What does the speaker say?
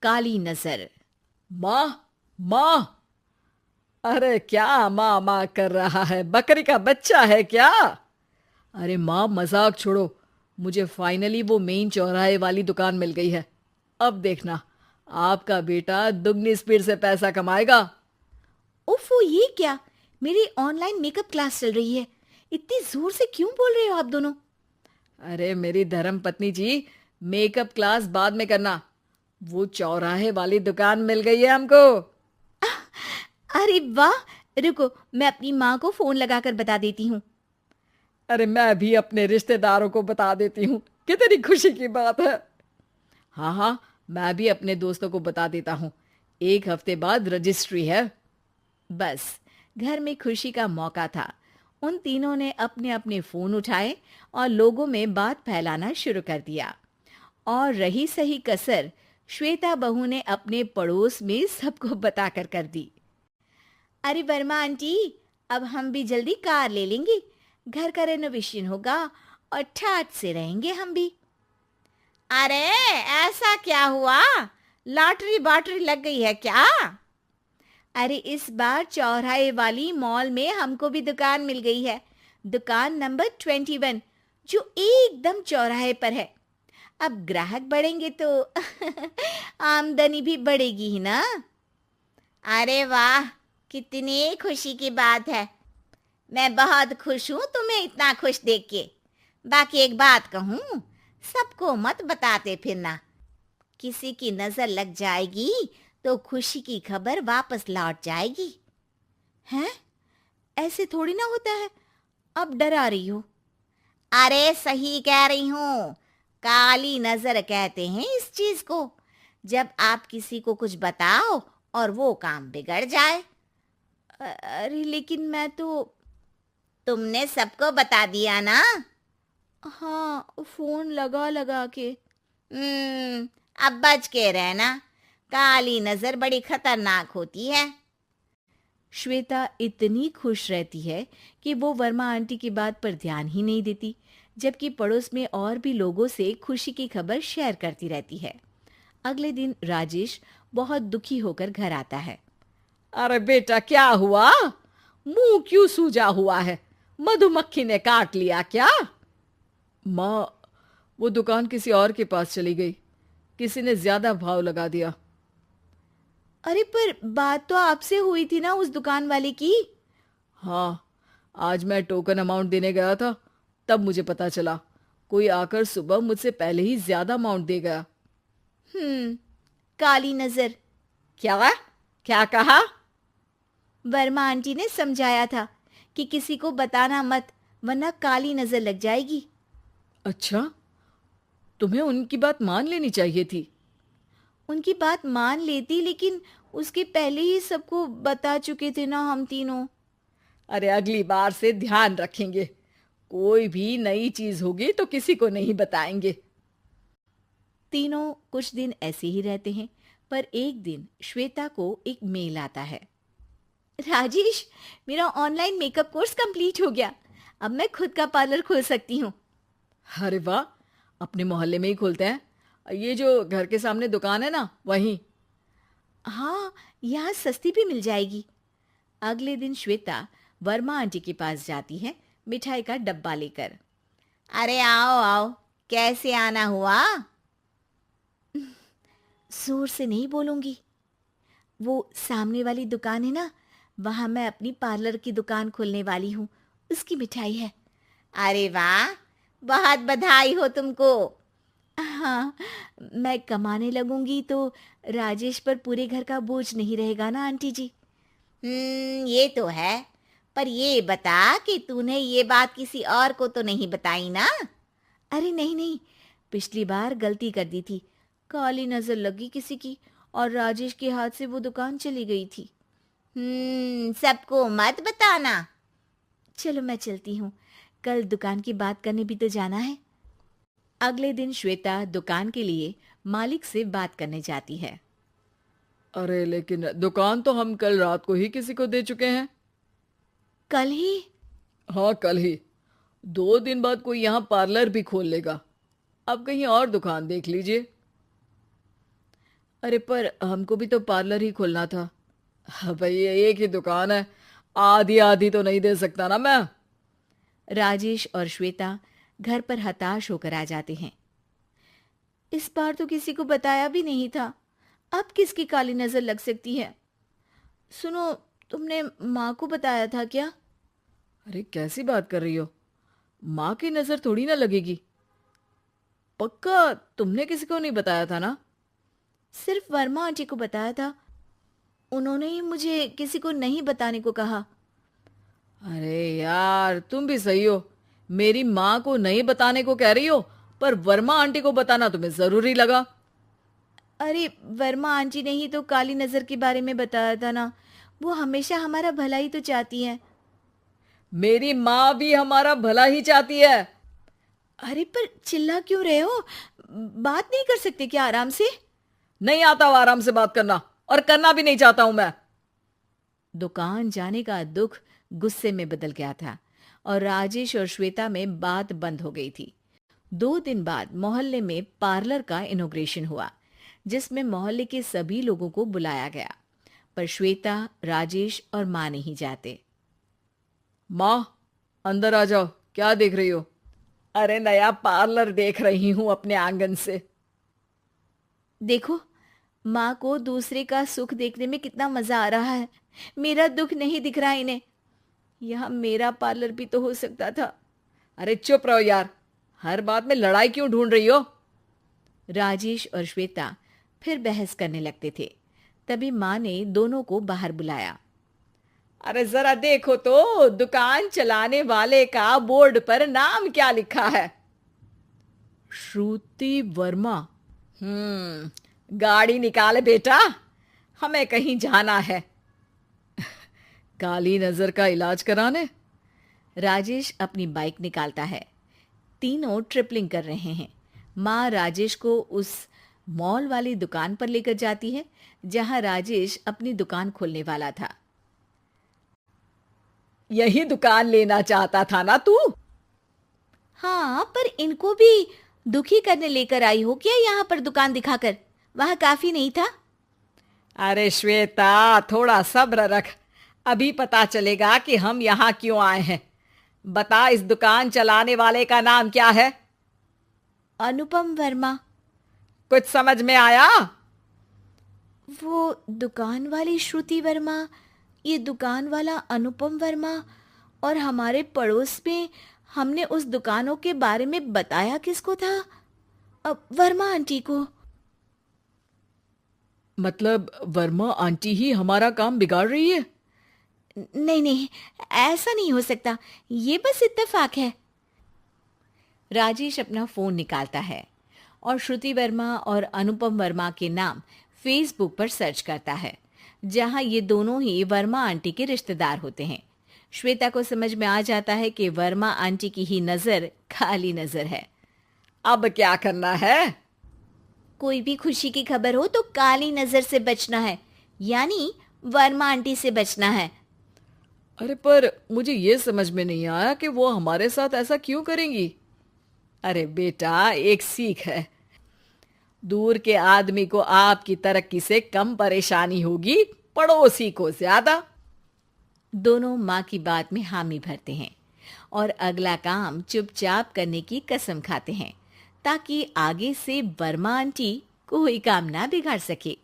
काली नजर। माँ, माँ। अरे क्या माँ माँ कर रहा है? बकरी का बच्चा है क्या? अरे माँ, मजाक छोड़ो। मुझे फाइनली वो मेन चौराहे वाली दुकान मिल गई है। अब देखना, आपका बेटा दुगनी स्पीड से पैसा कमाएगा। ओफो, ये क्या? मेरी ऑनलाइन मेकअप क्लास चल रही है। इतनी जोर से क्यों बोल रहे हो आप दोनों? अरे मेरी धर्म पत्नी जी, मेकअप क्लास बाद में करना। वो चौराहे वाली दुकान मिल गई है हमको। अरे वाह! रुको, मैं अपनी माँ को फोन लगाकर बता देती हूँ। अरे मैं भी अपने रिश्तेदारों को बता देती हूँ। कितनी खुशी की बात है। हाँ हाँ, मैं भी अपने दोस्तों को बता देता हूँ। 1 हफ्ते बाद रजिस्ट्री है। बस, घर में खुशी का मौका था। उन तीनों ने अपने अपने फोन उठाए और लोगों में बात फैलाना शुरू कर दिया। और रही सही कसर, श्वेता बहू ने अपने पड़ोस में सबको बताकर कर दी। अरे वर्मा आंटी, अब हम भी जल्दी कार ले लेंगे। घर का रेनोवेशन होगा और ठाट से रहेंगे हम भी। अरे, ऐसा क्या हुआ? लॉटरी बाटरी लग गई है क्या? अरे, इस बार चौराहे वाली मॉल में हमको भी दुकान मिल गई है। दुकान नंबर 21, जो एकदम चौराहे पर है। अब ग्राहक बढ़ेंगे तो आमदनी भी बढ़ेगी ही ना। अरे वाह, कितनी खुशी की बात है। मैं बहुत खुश हूँ तुम्हें इतना खुश देख के। बाकी एक बात कहूँ, सबको मत बताते फिरना। किसी की नजर लग जाएगी तो खुशी की खबर वापस लौट जाएगी। हैं? ऐसे थोड़ी ना होता है। अब डरा रही हो। अरे सही कह रही हूँ। काली नजर कहते हैं इस चीज को, जब आप किसी को कुछ बताओ और वो काम बिगड़ जाए। अरे लेकिन मैं तो। तुमने सबको बता दिया ना? हाँ, फोन लगा लगा के। अब बच के रहना। काली नजर बड़ी खतरनाक होती है। श्वेता इतनी खुश रहती है कि वो वर्मा आंटी की बात पर ध्यान ही नहीं देती, जबकि पड़ोस में और भी लोगों से खुशी की खबर शेयर करती रहती है। अगले दिन राजेश बहुत दुखी होकर घर आता है। अरे बेटा, क्या हुआ? मुंह क्यों सूजा हुआ है? मधुमक्खी ने काट लिया क्या? माँ, वो दुकान किसी और के पास चली गई। किसी ने ज्यादा भाव लगा दिया। अरे पर बात तो आपसे हुई थी ना उस दुकान वाले की। हाँ, आज मैं टोकन अमाउंट देने गया था, तब मुझे पता चला। कोई आकर सुबह मुझसे पहले ही ज्यादा अमाउंट दे गया। हम्म, काली नजर। क्या? क्या कहा? वर्मा आंटी ने समझाया था कि किसी को बताना मत, वरना काली नजर लग जाएगी। अच्छा, तुम्हें उनकी बात मान लेनी चाहिए थी। उनकी बात मान लेती, लेकिन उसके पहले ही सबको बता चुके थे ना हम तीनों। अरे अगली बार से ध्यान रखेंगे। कोई भी नई चीज होगी तो किसी को नहीं बताएंगे। तीनों कुछ दिन ऐसे ही रहते हैं, पर एक दिन श्वेता को एक मेल आता है। राजेश, मेरा ऑनलाइन मेकअप कोर्स कंप्लीट हो गया। अब मैं खुद का पार्लर खोल सकती हूँ। अरे वाह, अपने मोहल्ले में ही खोलते हैं। ये जो घर के सामने दुकान है ना, वहीं। हाँ, यहाँ सस्ती भी मिल जाएगी। अगले दिन श्वेता वर्मा आंटी के पास जाती है, मिठाई का डब्बा लेकर। अरे आओ आओ, कैसे आना हुआ? जोर से नहीं बोलूंगी। वो सामने वाली दुकान है ना, वहां मैं अपनी पार्लर की दुकान खोलने वाली हूँ। उसकी मिठाई है। अरे वाह, बहुत बधाई हो तुमको। हाँ, मैं कमाने लगूंगी तो राजेश पर पूरे घर का बोझ नहीं रहेगा ना आंटी जी। ये तो है। पर ये बता कि तूने ये बात किसी और को तो नहीं बताई ना? अरे नहीं नहीं, पिछली बार गलती कर दी थी। काली नजर लगी किसी की और राजेश के हाथ से वो दुकान चली गई थी। सबको मत बताना। चलो मैं चलती हूँ, कल दुकान की बात करने भी तो जाना है। अगले दिन श्वेता दुकान के लिए मालिक से बात करने जाती है। अरे लेकिन दुकान तो हम कल रात को ही किसी को दे चुके हैं। कल ही? हाँ, कल ही। 2 दिन बाद कोई यहाँ पार्लर भी खोल लेगा। अब कहीं और दुकान देख लीजिए। अरे पर हमको भी तो पार्लर ही खोलना था। हाँ भाई, ये एक ही दुकान है, आधी आधी तो नहीं दे सकता ना मैं। राजेश और श्वेता घर पर हताश होकर आ जाते हैं। इस बार तो किसी को बताया भी नहीं था, अब किसकी काली नजर लग सकती है। सुनो, तुमने माँ को बताया था क्या? अरे कैसी बात कर रही हो, माँ की नजर थोड़ी ना लगेगी। पक्का तुमने किसी को नहीं बताया था ना? सिर्फ वर्मा आंटी को बताया था, उन्होंने ही मुझे किसी को नहीं बताने को कहा। अरे यार, तुम भी सही हो। मेरी माँ को नहीं बताने को कह रही हो, पर वर्मा आंटी को बताना तुम्हें जरूरी लगा। अरे वर्मा आंटी ने ही तो काली नजर के बारे में बताया था ना, वो हमेशा हमारा भला ही तो चाहती है। मेरी माँ भी हमारा भला ही चाहती है। अरे पर चिल्ला क्यों रहे हो? बात नहीं कर सकते क्या आराम से? नहीं आता वो आराम से बात करना, और करना भी नहीं चाहता हूं मैं। दुकान जाने का दुख गुस्से में बदल गया था और राजेश और श्वेता में बात बंद हो गई थी। 2 दिन बाद मोहल्ले में पार्लर का इनॉग्रेशन हुआ, जिसमें मोहल्ले के सभी लोगों को बुलाया गया, पर श्वेता, राजेश और माँ नहीं जाते। माँ, अंदर आ जाओ, क्या देख रही हो? अरे नया पार्लर देख रही हूं अपने आंगन से। देखो, माँ को दूसरे का सुख देखने में कितना मजा आ रहा है, मेरा दुख नहीं दिख रहा इन्हें। यहाँ मेरा पार्लर भी तो हो सकता था। अरे चुप रहो यार, हर बात में लड़ाई क्यों ढूंढ रही हो? राजेश और श्वेता फिर बहस करने लगते थे। तभी माँ ने दोनों को बाहर बुलाया। अरे जरा देखो तो, दुकान चलाने वाले का बोर्ड पर नाम क्या लिखा है? श्रुति वर्मा। गाड़ी निकाले बेटा, हमें कहीं जाना है। काली नजर का इलाज कराने? राजेश अपनी बाइक निकालता है। तीनों ट्रिपलिंग कर रहे हैं। माँ राजेश को उस मॉल वाली दुकान पर लेकर जाती है जहां राजेश अपनी दुकान खोलने वाला था। यही दुकान लेना चाहता था ना तू? हाँ, पर इनको भी दुखी करने लेकर आई हो क्या यहाँ पर दुकान दिखाकर? वहां काफी नहीं था? अरे श्वेता, थोड़ा सब्र रख, अभी पता चलेगा कि हम यहाँ क्यों आए हैं। बता, इस दुकान चलाने वाले का नाम क्या है? अनुपम वर्मा। कुछ समझ में आया? वो दुकान वाली श्रुति वर्मा, ये दुकान वाला अनुपम वर्मा, और हमारे पड़ोस में हमने उस दुकानों के बारे में बताया किसको था? अब वर्मा आंटी को। मतलब वर्मा आंटी ही हमारा काम बिगाड़ रही है? नहीं नहीं, ऐसा नहीं हो सकता, ये बस इत्तेफाक है। राजेश अपना फोन निकालता है और श्रुति वर्मा और अनुपम वर्मा के नाम फेसबुक पर सर्च करता है, जहां ये दोनों ही वर्मा आंटी के रिश्तेदार होते हैं। श्वेता को समझ में आ जाता है कि वर्मा आंटी की ही नजर खाली नजर है। अब क्या करना है? कोई भी खुशी की खबर हो तो काली नजर से बचना है, यानी वर्मा आंटी से बचना है। अरे पर मुझे ये समझ में नहीं आया कि वो हमारे साथ ऐसा क्यों करेंगी। अरे बेटा, एक सीख है, दूर के आदमी को आपकी तरक्की से कम परेशानी होगी, पड़ोसी को ज्यादा। दोनों माँ की बात में हामी भरते हैं और अगला काम चुपचाप करने की कसम खाते हैं, ताकि आगे से वर्मा आंटी कोई काम ना बिगाड़ सके।